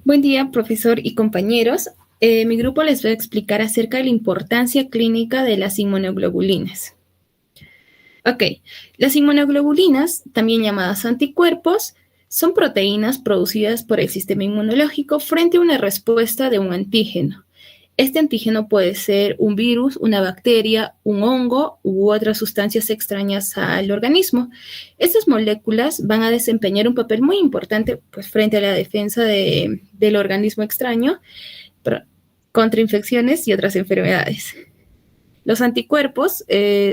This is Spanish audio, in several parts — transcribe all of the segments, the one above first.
Buen día, profesor y compañeros. Mi grupo les va a explicar acerca de la importancia clínica de las inmunoglobulinas. Ok, las inmunoglobulinas, también llamadas anticuerpos, son proteínas producidas por el sistema inmunológico frente a una respuesta de un antígeno. Este antígeno puede ser un virus, una bacteria, un hongo u otras sustancias extrañas al organismo. Estas moléculas van a desempeñar un papel muy importante pues, frente a la defensa del organismo extraño contra infecciones y otras enfermedades. Los anticuerpos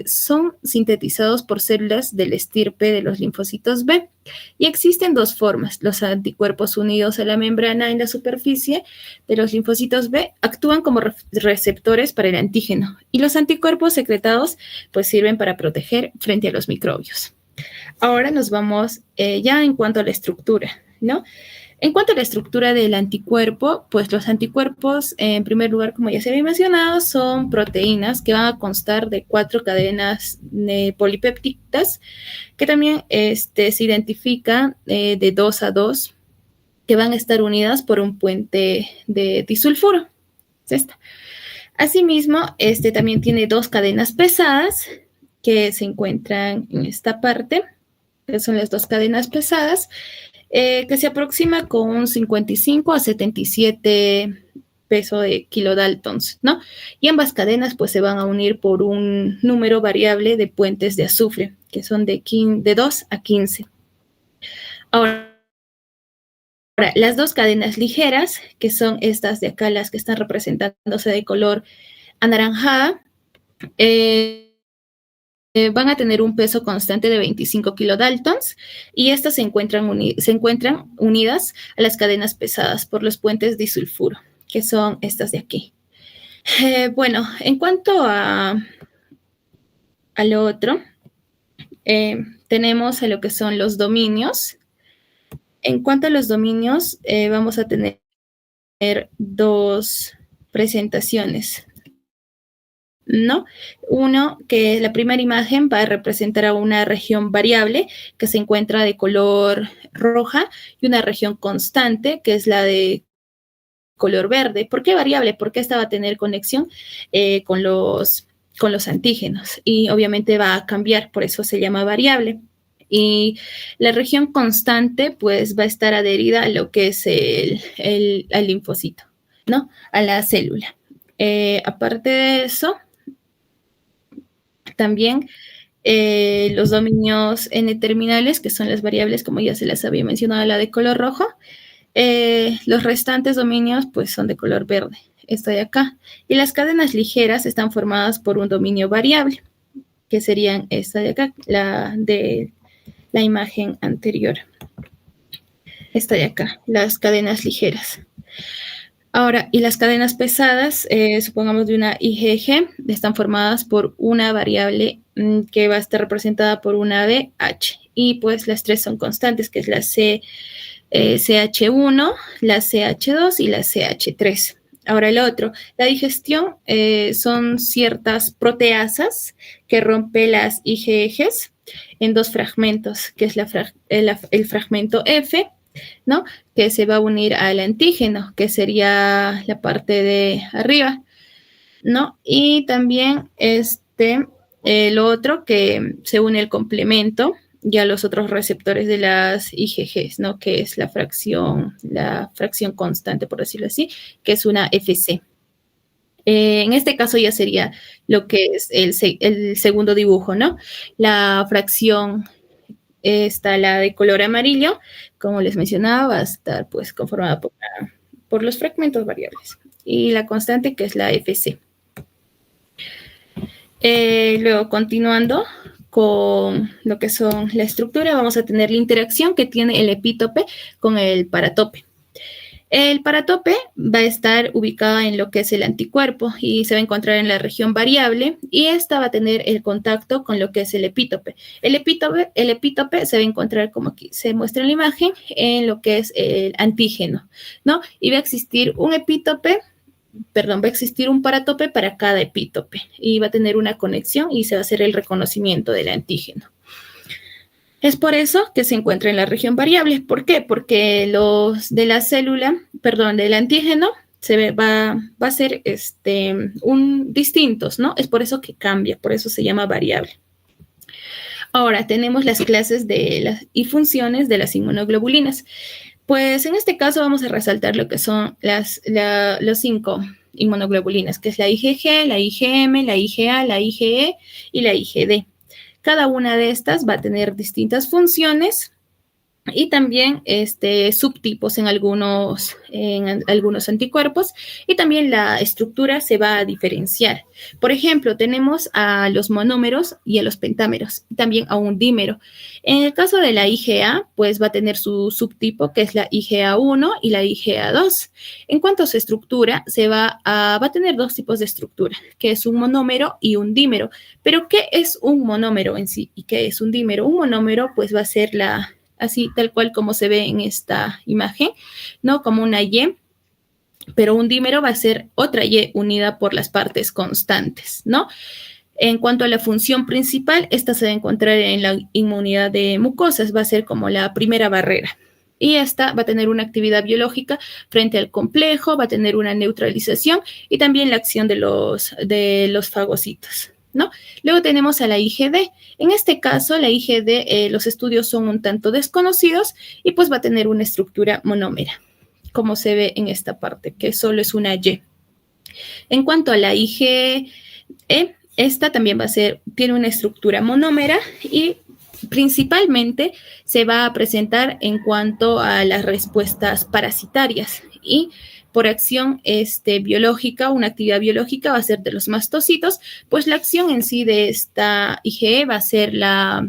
son sintetizados por células del estirpe de los linfocitos B y existen dos formas. Los anticuerpos unidos a la membrana en la superficie de los linfocitos B actúan como receptores para el antígeno y los anticuerpos secretados pues sirven para proteger frente a los microbios. Ahora nos vamos ya en cuanto a la estructura, ¿no? En cuanto a la estructura del anticuerpo, pues los anticuerpos, en primer lugar, como ya se había mencionado, son proteínas que van a constar de 4 cadenas polipéptidas que también se identifican de 2 a 2, que van a estar unidas por un puente de disulfuro. Es esta. Asimismo, también tiene 2 cadenas pesadas que se encuentran en esta parte, que son las 2 cadenas pesadas, que se aproxima con un 55 a 77 peso de kilodaltons, ¿no? Y ambas cadenas pues se van a unir por un número variable de puentes de azufre, que son de 2 a 15. Ahora, las 2 cadenas ligeras, que son estas de acá, las que están representándose de color anaranjada, van a tener un peso constante de 25 kilodaltons y estas se encuentran unidas a las cadenas pesadas por los puentes disulfuro, que son estas de aquí. Bueno, en cuanto a lo otro, tenemos a lo que son los dominios. En cuanto a los dominios, vamos a tener 2 presentaciones, ¿no? Uno, que la primera imagen va a representar a una región variable que se encuentra de color roja y una región constante que es la de color verde. ¿Por qué variable? Porque esta va a tener conexión con los antígenos y obviamente va a cambiar, por eso se llama variable. Y la región constante pues va a estar adherida a lo que es el linfocito, ¿no? A la célula. Aparte de eso, también los dominios N-terminales, que son las variables, como ya se las había mencionado, la de color rojo. Los restantes dominios, pues, son de color verde. Esta de acá. Y las cadenas ligeras están formadas por un dominio variable, que serían esta de acá, la de la imagen anterior. Esta de acá, las cadenas ligeras. Ahora, y las cadenas pesadas, supongamos de una IgG, están formadas por una variable que va a estar representada por una BH. Y pues las 3 son constantes, que es la CH1, la CH2 y la CH3. Ahora el otro, la digestión son ciertas proteasas que rompen las IgGs en 2 fragmentos, que es el fragmento F, ¿no? Que se va a unir al antígeno, que sería la parte de arriba, ¿no? Y también lo otro que se une el complemento y a los otros receptores de las IgGs, ¿no? Que es la fracción constante, por decirlo así, que es una FC. En este caso ya sería lo que es el segundo dibujo, ¿no? La fracción está la de color amarillo, como les mencionaba, va a estar pues conformada por los fragmentos variables. Y la constante que es la FC. Luego, continuando con lo que son la estructura, vamos a tener la interacción que tiene el epítope con el paratope. El paratope va a estar ubicada en lo que es el anticuerpo y se va a encontrar en la región variable y esta va a tener el contacto con lo que es el epítope. El epítope se va a encontrar, como aquí se muestra en la imagen, en lo que es el antígeno, ¿no? Y va a existir va a existir un paratope para cada epítope y va a tener una conexión y se va a hacer el reconocimiento del antígeno. Es por eso que se encuentra en la región variable. ¿Por qué? Porque los de la célula, perdón, del antígeno, va a ser distintos, ¿no? Es por eso que cambia, por eso se llama variable. Ahora tenemos las clases y funciones de las inmunoglobulinas. Pues en este caso vamos a resaltar lo que son los 5 inmunoglobulinas, que es la IgG, la IgM, la IgA, la IgE y la IgD. Cada una de estas va a tener distintas funciones y también subtipos en algunos anticuerpos, y también la estructura se va a diferenciar. Por ejemplo, tenemos a los monómeros y a los pentámeros, y también a un dímero. En el caso de la IgA, pues va a tener su subtipo, que es la IgA1 y la IgA2. En cuanto a su estructura, va a tener 2 tipos de estructura, que es un monómero y un dímero. Pero, ¿qué es un monómero en sí y qué es un dímero? Un monómero, pues va a ser así tal cual como se ve en esta imagen, ¿no? Como una Y, pero un dímero va a ser otra Y unida por las partes constantes, ¿no? En cuanto a la función principal, esta se va a encontrar en la inmunidad de mucosas, va a ser como la primera barrera. Y esta va a tener una actividad biológica frente al complejo, va a tener una neutralización y también la acción de los fagocitos, ¿no? Luego tenemos a la IgD. En este caso, la IgD, los estudios son un tanto desconocidos y pues va a tener una estructura monómera, como se ve en esta parte, que solo es una Y. En cuanto a la IgE, esta también tiene una estructura monómera y principalmente se va a presentar en cuanto a las respuestas parasitarias y por acción biológica, una actividad biológica va a ser de los mastocitos, pues la acción en sí de esta IgE va a ser la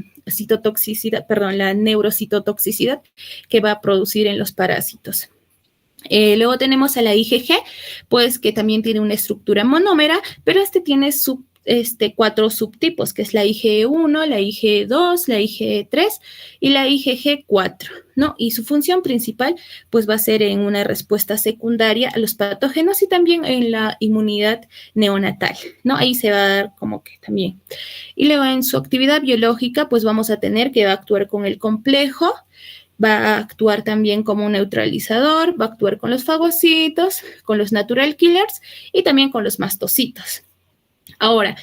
neurocitotoxicidad que va a producir en los parásitos. Luego tenemos a la IgG, pues que también tiene una estructura monómera, pero tiene 4 subtipos, que es la IgE1, la IgE2, la IgE3 y la IgG4, ¿no? Y su función principal, pues va a ser en una respuesta secundaria a los patógenos y también en la inmunidad neonatal, ¿no? Ahí se va a dar como que también. Y luego en su actividad biológica, pues vamos a tener que va a actuar con el complejo, va a actuar también como un neutralizador, va a actuar con los fagocitos, con los natural killers y también con los mastocitos. Ahora,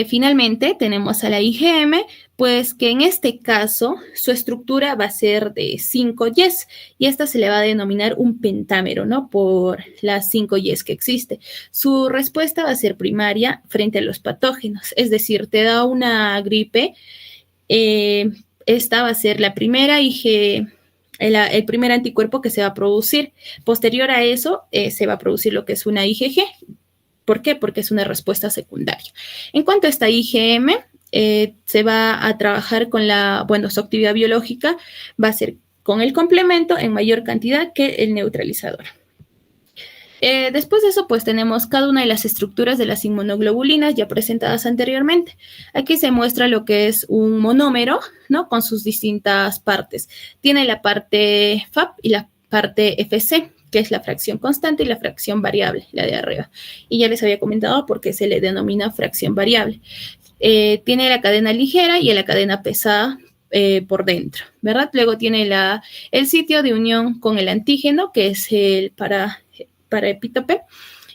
finalmente tenemos a la IgM, pues que en este caso su estructura va a ser de 5 Ys y esta se le va a denominar un pentámero, ¿no? Por las 5 Ys que existe. Su respuesta va a ser primaria frente a los patógenos, es decir, te da una gripe, esta va a ser la primera el primer anticuerpo que se va a producir. Posterior a eso, se va a producir lo que es una IgG. ¿Por qué? Porque es una respuesta secundaria. En cuanto a esta IgM, se va a trabajar con su actividad biológica va a ser con el complemento en mayor cantidad que el neutralizador. Después de eso, pues tenemos cada una de las estructuras de las inmunoglobulinas ya presentadas anteriormente. Aquí se muestra lo que es un monómero, ¿no? Con sus distintas partes. Tiene la parte FAP y la parte FC, que es la fracción constante y la fracción variable, la de arriba. Y ya les había comentado por qué se le denomina fracción variable. Tiene la cadena ligera y la cadena pesada por dentro, ¿verdad? Luego tiene el sitio de unión con el antígeno, que es el paraepítope,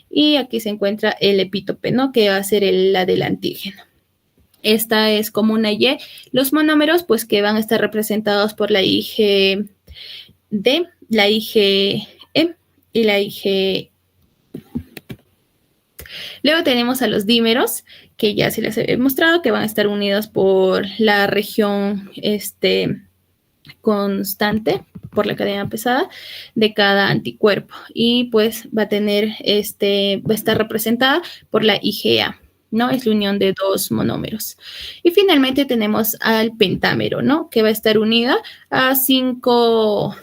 y aquí se encuentra el epítope, ¿no? Que va a ser la del antígeno. Esta es como una Y. Los monómeros, pues que van a estar representados por la IgD, la IgE y la IgE. Luego tenemos a los dímeros, que ya se les he mostrado, que van a estar unidos por la región constante, por la cadena pesada de cada anticuerpo. Y pues va a estar representada por la IgA, ¿no? Es la unión de 2 monómeros. Y finalmente tenemos al pentámero, ¿no? Que va a estar unida a 5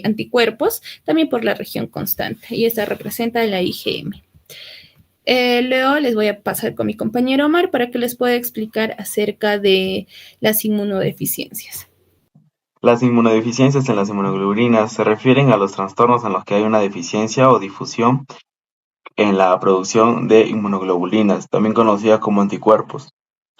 anticuerpos, también por la región constante. Y esta representa la IgM. Luego les voy a pasar con mi compañero Omar para que les pueda explicar acerca de las inmunodeficiencias. Las inmunodeficiencias en las inmunoglobulinas se refieren a los trastornos en los que hay una deficiencia o difusión en la producción de inmunoglobulinas, también conocidas como anticuerpos.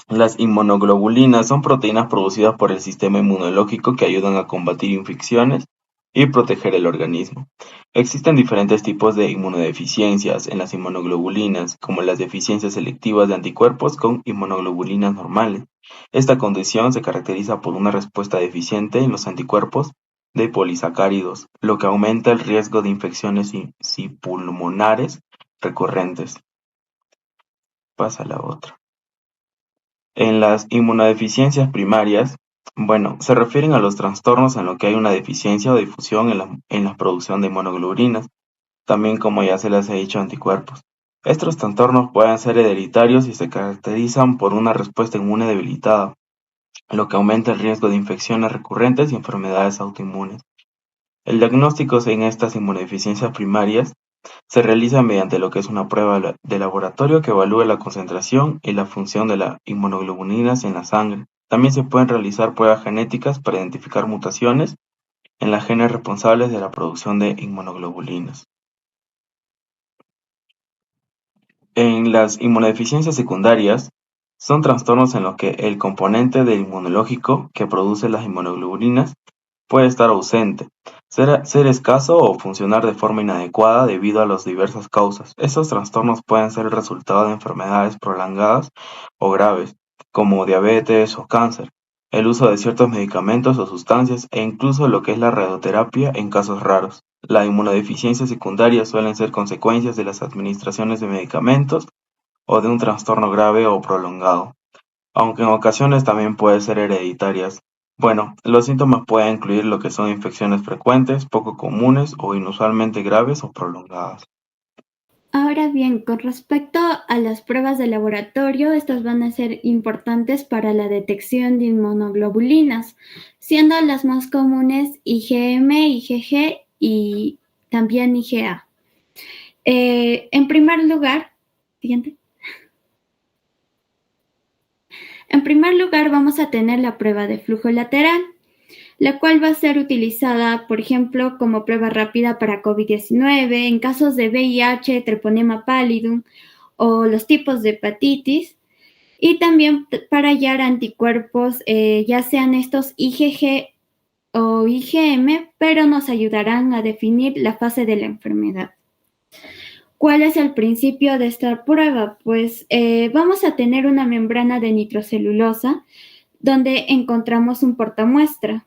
Las inmunoglobulinas son proteínas producidas por el sistema inmunológico que ayudan a combatir infecciones y proteger el organismo. Existen diferentes tipos de inmunodeficiencias en las inmunoglobulinas, como las deficiencias selectivas de anticuerpos con inmunoglobulinas normales. Esta condición se caracteriza por una respuesta deficiente en los anticuerpos de polisacáridos, lo que aumenta el riesgo de infecciones pulmonares recurrentes. Pasa la otra. En las inmunodeficiencias primarias, se refieren a los trastornos en los que hay una deficiencia o difusión en la producción de inmunoglobulinas, también como ya se les ha dicho anticuerpos. Estos trastornos pueden ser hereditarios y se caracterizan por una respuesta inmune debilitada, lo que aumenta el riesgo de infecciones recurrentes y enfermedades autoinmunes. El diagnóstico en estas inmunodeficiencias primarias se realiza mediante lo que es una prueba de laboratorio que evalúa la concentración y la función de las inmunoglobulinas en la sangre. También se pueden realizar pruebas genéticas para identificar mutaciones en los genes responsables de la producción de inmunoglobulinas. En las inmunodeficiencias secundarias, son trastornos en los que el componente del inmunológico que produce las inmunoglobulinas puede estar ausente, ser escaso o funcionar de forma inadecuada debido a las diversas causas. Estos trastornos pueden ser el resultado de enfermedades prolongadas o graves, como diabetes o cáncer, el uso de ciertos medicamentos o sustancias e incluso lo que es la radioterapia en casos raros. La inmunodeficiencia secundaria suelen ser consecuencias de las administraciones de medicamentos o de un trastorno grave o prolongado, aunque en ocasiones también pueden ser hereditarias. Los síntomas pueden incluir lo que son infecciones frecuentes, poco comunes o inusualmente graves o prolongadas. Ahora bien, con respecto a las pruebas de laboratorio, estas van a ser importantes para la detección de inmunoglobulinas, siendo las más comunes IgM, IgG y también IgA. En primer lugar, siguiente. En primer lugar, vamos a tener la prueba de flujo lateral, la cual va a ser utilizada, por ejemplo, como prueba rápida para COVID-19, en casos de VIH, treponema pallidum o los tipos de hepatitis, y también para hallar anticuerpos, ya sean estos IgG o IgM, pero nos ayudarán a definir la fase de la enfermedad. ¿Cuál es el principio de esta prueba? Pues vamos a tener una membrana de nitrocelulosa donde encontramos un portamuestra.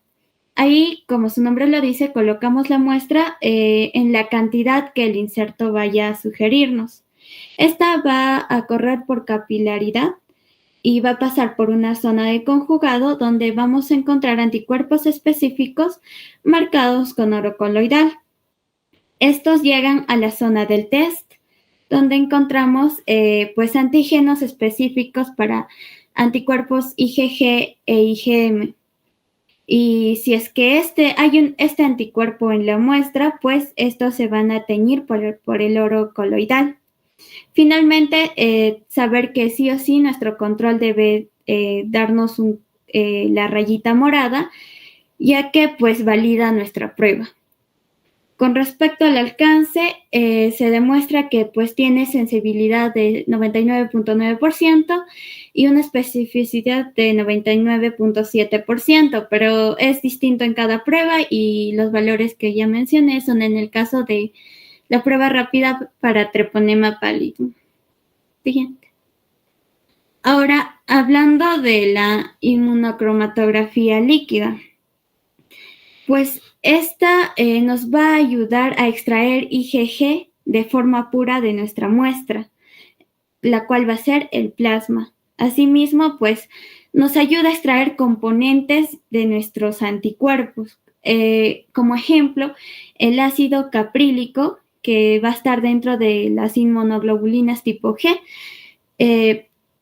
Ahí, como su nombre lo dice, colocamos la muestra en la cantidad que el inserto vaya a sugerirnos. Esta va a correr por capilaridad y va a pasar por una zona de conjugado donde vamos a encontrar anticuerpos específicos marcados con oro coloidal. Estos llegan a la zona del test, donde encontramos antígenos específicos para anticuerpos IgG e IgM. Y si es que hay este anticuerpo en la muestra, pues estos se van a teñir por el oro coloidal. Finalmente, saber que sí o sí nuestro control debe darnos la rayita morada, ya que pues valida nuestra prueba. Con respecto al alcance, se demuestra que pues tiene sensibilidad de 99.9% y una especificidad de 99.7%, pero es distinto en cada prueba y los valores que ya mencioné son en el caso de la prueba rápida para treponema pallidum. Siguiente. Ahora, hablando de la inmunocromatografía líquida, pues esta nos va a ayudar a extraer IgG de forma pura de nuestra muestra, la cual va a ser el plasma. Asimismo, pues nos ayuda a extraer componentes de nuestros anticuerpos. Como ejemplo, el ácido caprílico, que va a estar dentro de las inmunoglobulinas tipo G,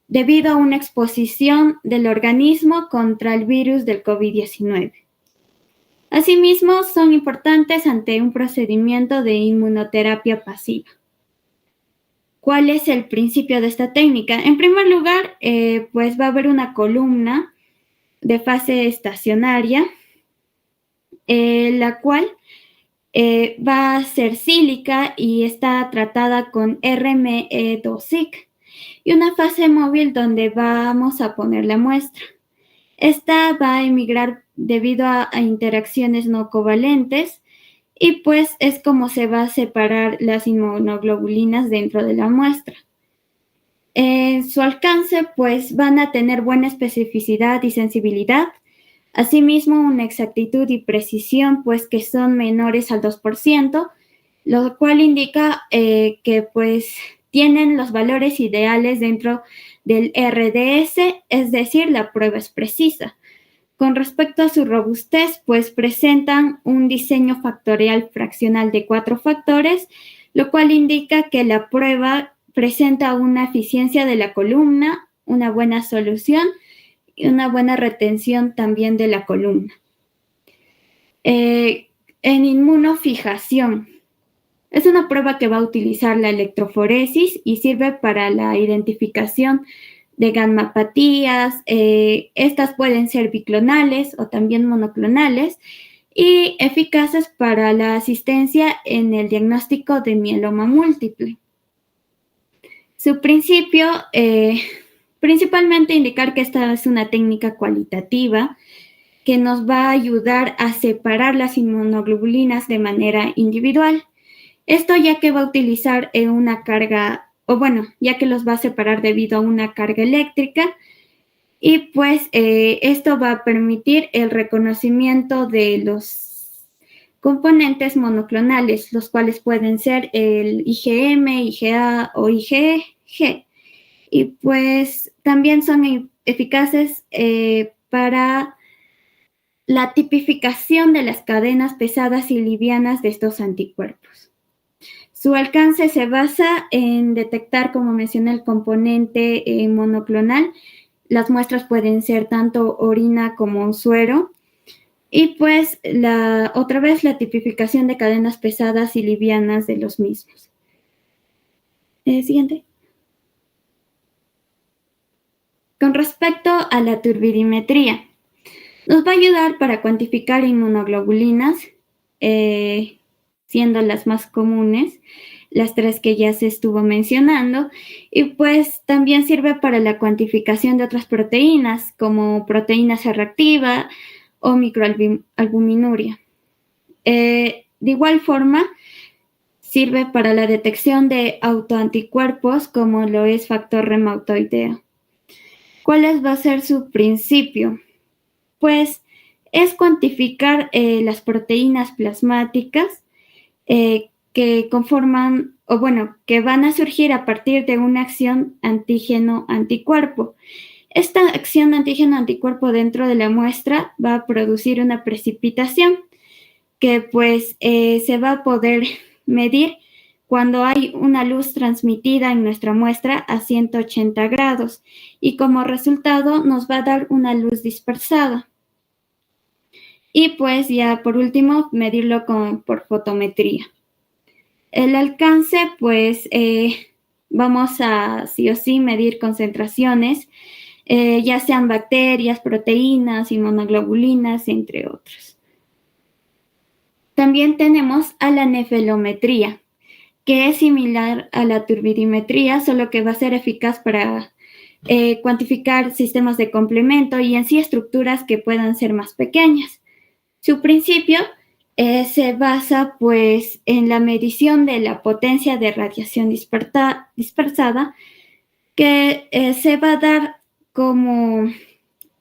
debido a una exposición del organismo contra el virus del COVID-19. Asimismo, son importantes ante un procedimiento de inmunoterapia pasiva. ¿Cuál es el principio de esta técnica? En primer lugar, pues va a haber una columna de fase estacionaria, la cual va a ser sílica y está tratada con RME2-SIC. y una fase móvil donde vamos a poner la muestra. Esta va a emigrar debido a interacciones no covalentes y pues es como se va a separar las inmunoglobulinas dentro de la muestra. En su alcance pues van a tener buena especificidad y sensibilidad, asimismo una exactitud y precisión pues que son menores al 2%, lo cual indica que pues tienen los valores ideales dentro del RDS, es decir, la prueba es precisa. Con respecto a su robustez, pues presentan un diseño factorial fraccional de 4 factores, lo cual indica que la prueba presenta una eficiencia de la columna, una buena solución y una buena retención también de la columna. En inmunofijación, es una prueba que va a utilizar la electroforesis y sirve para la identificación de gammapatías. Estas pueden ser biclonales o también monoclonales y eficaces para la asistencia en el diagnóstico de mieloma múltiple. Su principio, principalmente indicar que esta es una técnica cualitativa que nos va a ayudar a separar las inmunoglobulinas de manera individual. Esto ya que va a utilizar una carga, ya que los va a separar debido a una carga eléctrica, y pues esto va a permitir el reconocimiento de los componentes monoclonales, los cuales pueden ser el IgM, IgA o IgG, y pues también son eficaces para la tipificación de las cadenas pesadas y livianas de estos anticuerpos. Su alcance se basa en detectar, como mencioné, el componente monoclonal. Las muestras pueden ser tanto orina como suero. Y pues, otra vez, la tipificación de cadenas pesadas y livianas de los mismos. Siguiente. Con respecto a la turbidimetría, nos va a ayudar para cuantificar inmunoglobulinas, siendo las más comunes, las 3 que ya se estuvo mencionando, y pues también sirve para la cuantificación de otras proteínas, como proteína C reactiva o microalbuminuria. De igual forma, sirve para la detección de autoanticuerpos, como lo es factor reumatoideo. ¿Cuál va a ser su principio? Pues es cuantificar las proteínas plasmáticas que conforman, que van a surgir a partir de una acción antígeno-anticuerpo. Esta acción antígeno-anticuerpo dentro de la muestra va a producir una precipitación que pues se va a poder medir cuando hay una luz transmitida en nuestra muestra a 180 grados y como resultado nos va a dar una luz dispersada. Y pues ya por último, medirlo por fotometría. El alcance, pues vamos a sí o sí medir concentraciones, ya sean bacterias, proteínas, inmunoglobulinas, entre otros. También tenemos a la nefelometría, que es similar a la turbidimetría, solo que va a ser eficaz para cuantificar sistemas de complemento y en sí estructuras que puedan ser más pequeñas. Su principio se basa pues en la medición de la potencia de radiación dispersada que se va a dar como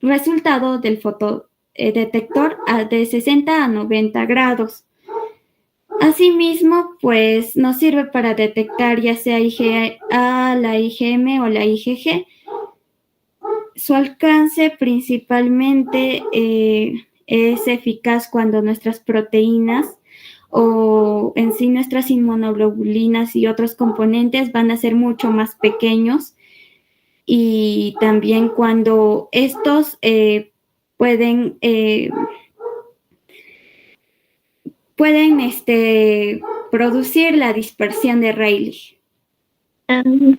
resultado del fotodetector de 60 a 90 grados. Asimismo, pues nos sirve para detectar ya sea IgA, la IgM o la IgG. Su alcance principalmente es eficaz cuando nuestras proteínas o en sí nuestras inmunoglobulinas y otros componentes van a ser mucho más pequeños y también cuando estos pueden producir la dispersión de Rayleigh.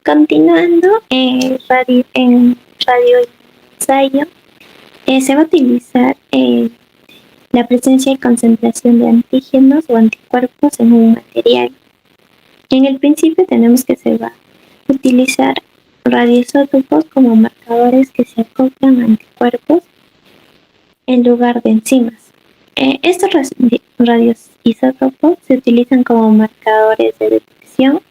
Continuando, en radio ensayo se va a utilizar la presencia y concentración de antígenos o anticuerpos en un material. En el principio tenemos que se va a utilizar radioisótopos como marcadores que se acoplan a anticuerpos en lugar de enzimas. Estos radioisótopos se utilizan como marcadores de detección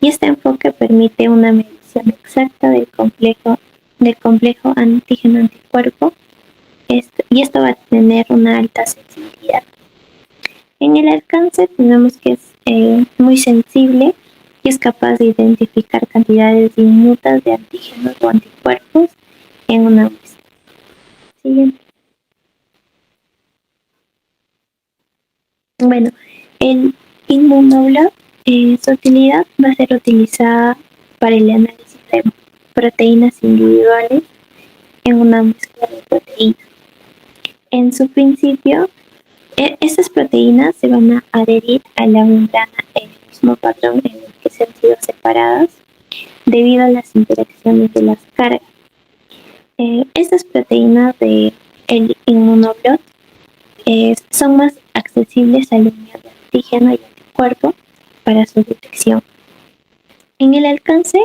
y este enfoque permite una medición exacta del complejo antígeno-anticuerpo y esto va a tener una alta sensibilidad. En el alcance tenemos que es muy sensible y es capaz de identificar cantidades diminutas de antígenos o anticuerpos en una muestra. Siguiente. Bueno, el inmunoblot, su utilidad va a ser utilizada para el análisis de proteínas individuales en una mezcla de proteínas. En su principio, estas proteínas se van a adherir a la membrana en el mismo patrón en el que se han sido separadas debido a las interacciones de las cargas. Estas proteínas del inmunoblot son más accesibles al unión de antígeno y anticuerpo para su detección. En el alcance,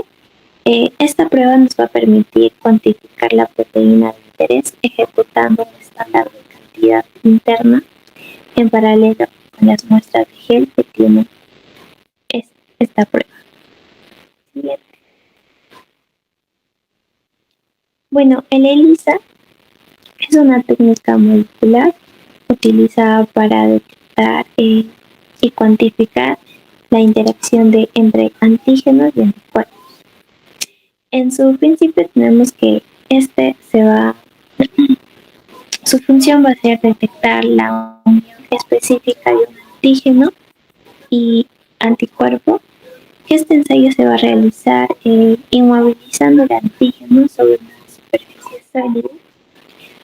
esta prueba nos va a permitir cuantificar la proteína de interés ejecutando un estándar de cantidad interna en paralelo con las muestras de gel que tiene esta prueba. Siguiente. Bueno, el ELISA es una técnica molecular utilizada para detectar y cuantificar la interacción entre antígenos y anticuerpos. En su principio tenemos que su función va a ser detectar la unión específica de un antígeno y anticuerpo. Este ensayo se va a realizar inmovilizando el antígeno sobre una superficie sólida,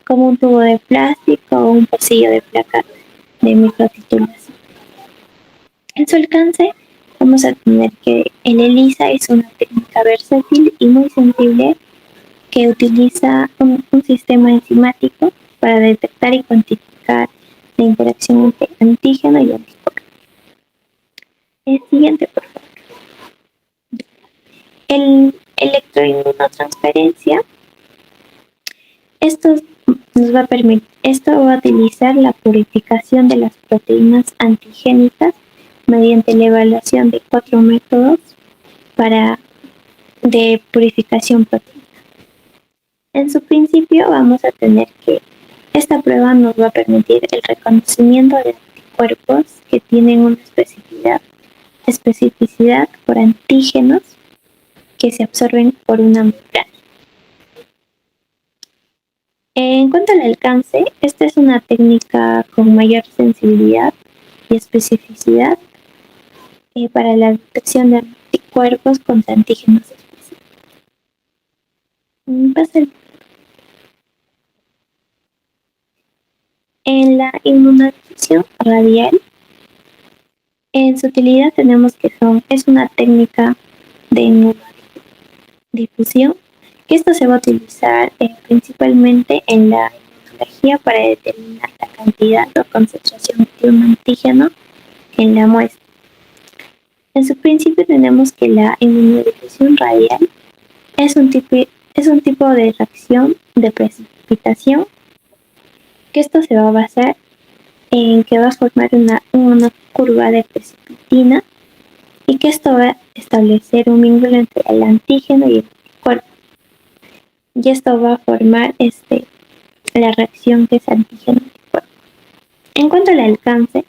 como un tubo de plástico o un pocillo de placa de microtitulación. En su alcance, vamos a tener que el ELISA es una técnica versátil y muy sensible que utiliza un sistema enzimático para detectar y cuantificar la interacción entre antígeno y anticuerpo. El siguiente, por favor. El electroinmunotransferencia. Esto va a utilizar la purificación de las proteínas antigénicas mediante la evaluación de 4 métodos de purificación proteína. En su principio vamos a tener que esta prueba nos va a permitir el reconocimiento de anticuerpos que tienen una especificidad por antígenos que se absorben por una membrana. En cuanto al alcance, esta es una técnica con mayor sensibilidad y especificidad para la detección de anticuerpos contra antígenos específicos. En la inmunodifusión radial, en su utilidad tenemos que es una técnica de inmunodifusión, que esto se va a utilizar principalmente en la inmunología para determinar la cantidad o concentración de un antígeno en la muestra. En su principio tenemos que la inmunodifusión radial es un tipo de reacción de precipitación, que esto se va a basar en que va a formar una curva de precipitina y que esto va a establecer un vínculo entre el antígeno y el anticuerpo. Y esto va a formar la reacción que es antígeno-anticuerpo. En cuanto al alcance,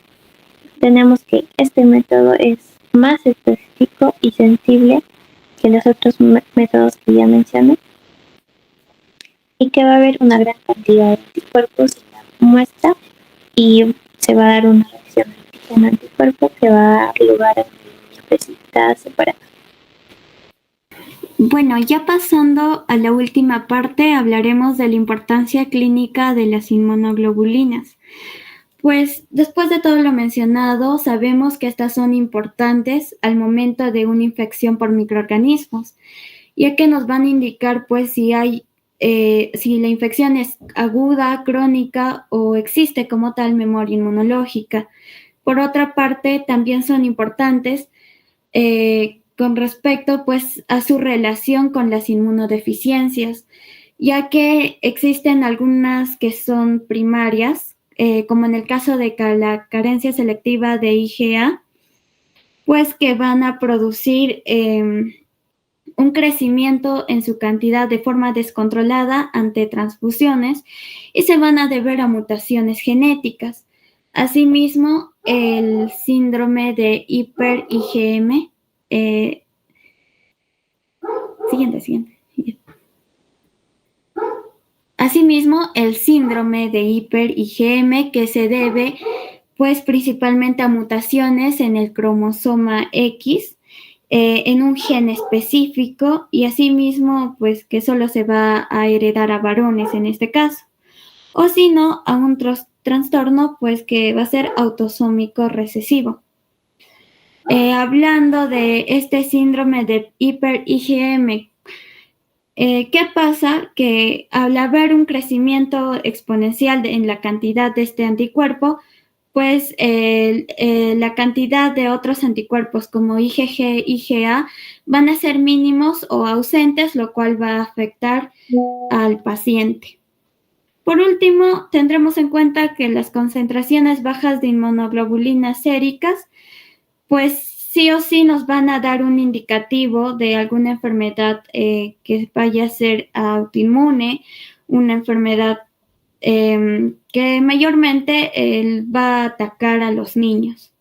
tenemos que este método es más específico y sensible que los otros métodos que ya mencioné, y que va a haber una gran cantidad de anticuerpos en la muestra y se va a dar una reacción antígeno-anticuerpo que va a dar lugar a una línea precipitada separada. Bueno, ya pasando a la última parte, hablaremos de la importancia clínica de las inmunoglobulinas. Pues después de todo lo mencionado, sabemos que estas son importantes al momento de una infección por microorganismos, ya que nos van a indicar pues si la infección es aguda, crónica o existe como tal memoria inmunológica. Por otra parte, también son importantes con respecto pues a su relación con las inmunodeficiencias, ya que existen algunas que son primarias, como en el caso de la carencia selectiva de IgA, pues que van a producir un crecimiento en su cantidad de forma descontrolada ante transfusiones y se van a deber a mutaciones genéticas. Asimismo, el síndrome de hiper-IgM. Siguiente. Asimismo, el síndrome de hiper-IgM que se debe pues principalmente a mutaciones en el cromosoma X, en un gen específico, y asimismo pues que solo se va a heredar a varones en este caso, o si no a un trastorno pues que va a ser autosómico recesivo. Hablando de este síndrome de hiper-IgM, ¿qué pasa? Que al haber un crecimiento exponencial en la cantidad de este anticuerpo, pues la cantidad de otros anticuerpos como IgG, IgA van a ser mínimos o ausentes, lo cual va a afectar al paciente. Por último, tendremos en cuenta que las concentraciones bajas de inmunoglobulinas séricas, pues sí o sí nos van a dar un indicativo de alguna enfermedad que vaya a ser autoinmune, una enfermedad que mayormente va a atacar a los niños.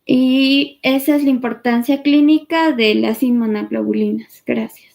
Y esa es la importancia clínica de las inmunoglobulinas. Gracias.